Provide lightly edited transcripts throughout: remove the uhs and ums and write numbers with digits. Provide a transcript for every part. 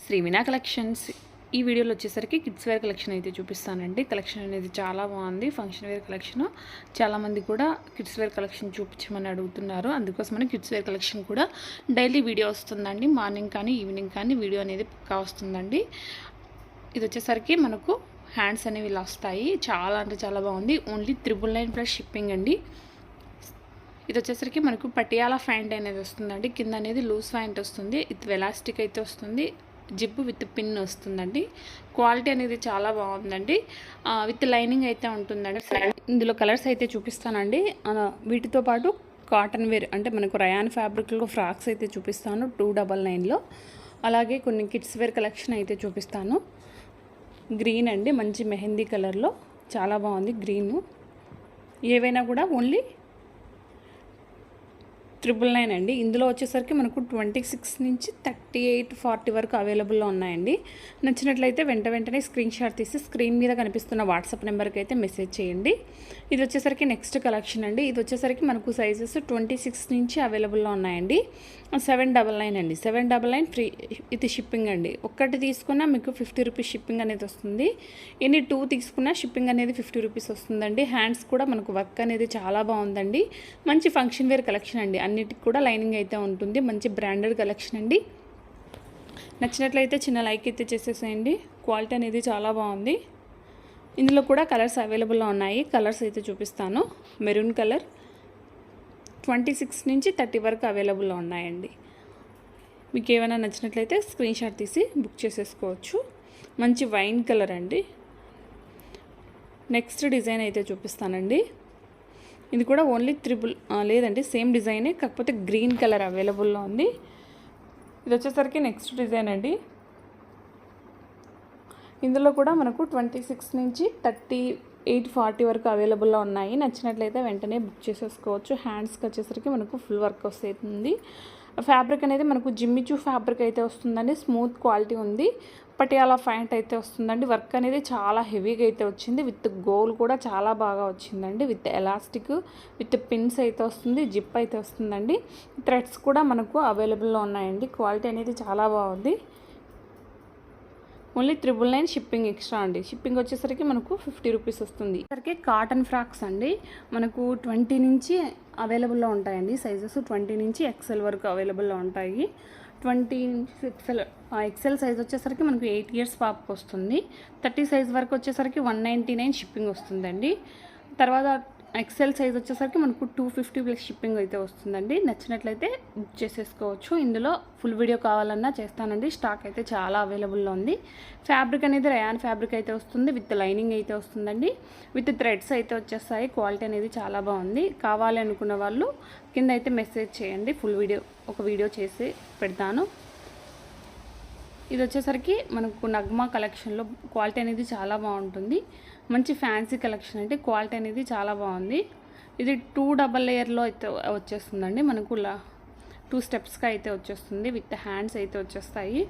శ్రీ వినా కలెక్షన్స్. ఈ వీడియోలో వచ్చేసరికి కిడ్స్ వేర్ కలెక్షన్ అయితే చూపిస్తానండి. కలెక్షన్ అనేది చాలా బాగుంది. Function wear collection. చాలామంది కూడా కిడ్స్ వేర్ కలెక్షన్ చూపించమని అడుగుతున్నారు. అందుకోసమని కిడ్స్ వేర్ కలెక్షన్ కూడా డైలీ వీడియో వస్తుందండి. మార్నింగ్ కానీ ఈవినింగ్ కానీ వీడియో అనేది పక్కా వస్తుందండి. ఇది వచ్చేసరికి మనకు హ్యాండ్స్ అనేవి ఇలా వస్తాయి. చాలా అంటే చాలా బాగుంది. ఓన్లీ 999 ప్లస్ షిప్పింగ్ అండి. ఇది వచ్చేసరికి మనకు పటియాలా ఫ్యాంట్ అనేది వస్తుందండి. కింద అనేది లూజ్ ఫ్యాంట్ వస్తుంది. ఇది ఎలాస్టిక్ అయితే వస్తుంది. జిప్ విత్ పిన్ వస్తుందండి. క్వాలిటీ అనేది చాలా బాగుందండి. విత్ లైనింగ్ అయితే ఉంటుందండి. ఇందులో కలర్స్ అయితే చూపిస్తానండి. వీటితో పాటు కాటన్ వేర్ అంటే మనకు రయాన్ ఫ్యాబ్రిక్లో ఫ్రాక్స్ అయితే చూపిస్తాను 299లో. అలాగే కొన్ని కిడ్స్ వేర్ కలెక్షన్ అయితే చూపిస్తాను. గ్రీన్ అండి, మంచి మెహందీ కలర్లో చాలా బాగుంది గ్రీను. ఏవైనా కూడా ఓన్లీ 999 అండి. ఇందులో వచ్చేసరికి మనకు 26 నుంచి 38, 40 వరకు అవైలబుల్లో ఉన్నాయండి. నచ్చినట్లయితే వెంటనే స్క్రీన్ షాట్ తీసి స్క్రీన్ మీద కనిపిస్తున్న వాట్సాప్ నెంబర్కి అయితే మెసేజ్ చేయండి. ఇది వచ్చేసరికి నెక్స్ట్ కలెక్షన్ అండి. ఇది వచ్చేసరికి మనకు సైజెస్ 26 నుంచి అవైలబుల్లో ఉన్నాయండి. 799 అండి. 799 ఫ్రీ ఇది షిప్పింగ్ అండి. ఒక్కటి తీసుకున్నా మీకు 50 రూపీస్ షిప్పింగ్ అనేది వస్తుంది. ఎన్ని 2 తీసుకున్నా షిప్పింగ్ అనేది 50 రూపీస్ వస్తుందండి. హ్యాండ్స్ కూడా మనకు వర్క్ అనేది చాలా బాగుందండి. మంచి ఫంక్షన్ వేర్ కలెక్షన్ అండి. అన్నిటికి కూడా లైనింగ్ అయితే ఉంటుంది. మంచి బ్రాండెడ్ కలెక్షన్ అండి. నచ్చినట్లయితే చిన్న లైక్ అయితే చేసేసేయండి. క్వాలిటీ అనేది చాలా బాగుంది. ఇందులో కూడా కలర్స్ అవైలబుల్లో ఉన్నాయి. కలర్స్ అయితే చూపిస్తాను. మెరూన్ కలర్ 26 నుంచి 30 వరకు అవైలబుల్లో ఉన్నాయండి. మీకు ఏమైనా నచ్చినట్లయితే స్క్రీన్ షాట్ తీసి బుక్ చేసేసుకోవచ్చు. మంచి వైన్ కలర్ అండి. నెక్స్ట్ డిజైన్ అయితే చూపిస్తానండి. ఇది కూడా ఓన్లీ లేదండి, సేమ్ డిజైనే, కాకపోతే గ్రీన్ కలర్ అవైలబుల్లో ఉంది. ఇది వచ్చేసరికి నెక్స్ట్ డిజైన్ అండి. ఇందులో కూడా మనకు 26 నుంచి 38, 40 వరకు అవైలబుల్లో ఉన్నాయి. నచ్చినట్లయితే వెంటనే బుక్ చేసేసుకోవచ్చు. హ్యాండ్స్కి వచ్చేసరికి మనకు ఫుల్ వర్క్ వస్తుంది. ఫ్యాబ్రిక్ అనేది మనకు జిమ్మిచూ ఫ్యాబ్రిక్ అయితే వస్తుందండి. స్మూత్ క్వాలిటీ ఉంది. పటియాలా ఫ్యాంట్ అయితే వస్తుందండి. వర్క్ అనేది చాలా హెవీగా అయితే వచ్చింది. విత్ గోల్ కూడా చాలా బాగా వచ్చిందండి. విత్ ఎలాస్టిక్ విత్ పిన్స్ అయితే వస్తుంది. జిప్ అయితే వస్తుందండి. థ్రెడ్స్ కూడా మనకు అవైలబుల్లో ఉన్నాయండి. క్వాలిటీ అనేది చాలా బాగుంది. ఓన్లీ 999 షిప్పింగ్ ఎక్స్ట్రా అండి. షిప్పింగ్ వచ్చేసరికి మనకు 50 రూపీస్ వస్తుంది. సరికి కాటన్ ఫ్రాక్స్ అండి. మనకు 20 నుంచి అవైలబుల్లో ఉంటాయండి. సైజెస్ 20 నుంచి XL వరకు అవైలబుల్లో ఉంటాయి. 20 నుంచి XL సైజ్ వచ్చేసరికి మనకు 8 ఇయర్స్ పాపకు వస్తుంది. 30 సైజ్ వరకు వచ్చేసరికి 199 షిప్పింగ్ వస్తుందండి. తర్వాత XL సైజ్ వచ్చేసరికి మనకు 250 ప్లస్ షిప్పింగ్ అయితే వస్తుందండి. నచ్చినట్లయితే బుక్ చేసేసుకోవచ్చు. ఇందులో ఫుల్ వీడియో కావాలన్నా చేస్తానండి. స్టాక్ అయితే చాలా అవైలబుల్లో ఉంది. ఫ్యాబ్రిక్ అనేది రయాన్ ఫ్యాబ్రిక్ అయితే వస్తుంది. విత్ లైనింగ్ అయితే వస్తుందండి. విత్ థ్రెడ్స్ అయితే వచ్చేస్తాయి. క్వాలిటీ అనేది చాలా బాగుంది. కావాలి అనుకున్న వాళ్ళు కింద అయితే మెసేజ్ చేయండి. ఫుల్ వీడియో ఒక వీడియో చేసి పెడతాను. ఇది వచ్చేసరికి మనకు నగ్మా కలెక్షన్లో క్వాలిటీ అనేది చాలా బాగుంటుంది. మంచి ఫ్యాన్సీ కలెక్షన్ అంటే క్వాలిటీ అనేది చాలా బాగుంది. ఇది 2 డబల్ లేయర్లో అయితే వచ్చేస్తుందండి. మనకు 2 స్టెప్స్గా అయితే వచ్చేస్తుంది. విత్ హ్యాండ్స్ అయితే వచ్చేస్తాయి.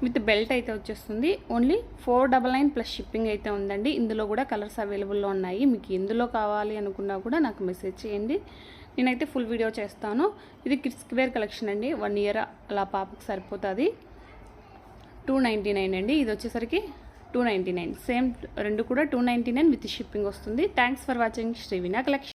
విత్ బెల్ట్ అయితే వచ్చేస్తుంది. ఓన్లీ 499 ప్లస్ షిప్పింగ్ అయితే ఉందండి. ఇందులో కూడా కలర్స్ అవైలబుల్లో ఉన్నాయి. మీకు ఎందులో కావాలి అనుకున్నా కూడా నాకు మెసేజ్ చేయండి. నేనైతే ఫుల్ వీడియో చేస్తాను. ఇది కిడ్స్ వేర్ కలెక్షన్ అండి. 1 ఇయర్ అలా పాపకు సరిపోతుంది. 299 అండి. ఇది వచ్చేసరికి 299. సేమ్ రెండు కూడా 299 విత్ షిప్పింగ్ వస్తుంది. థ్యాంక్స్ ఫర్ వాచింగ్ శ్రీ వినా కలెక్షన్.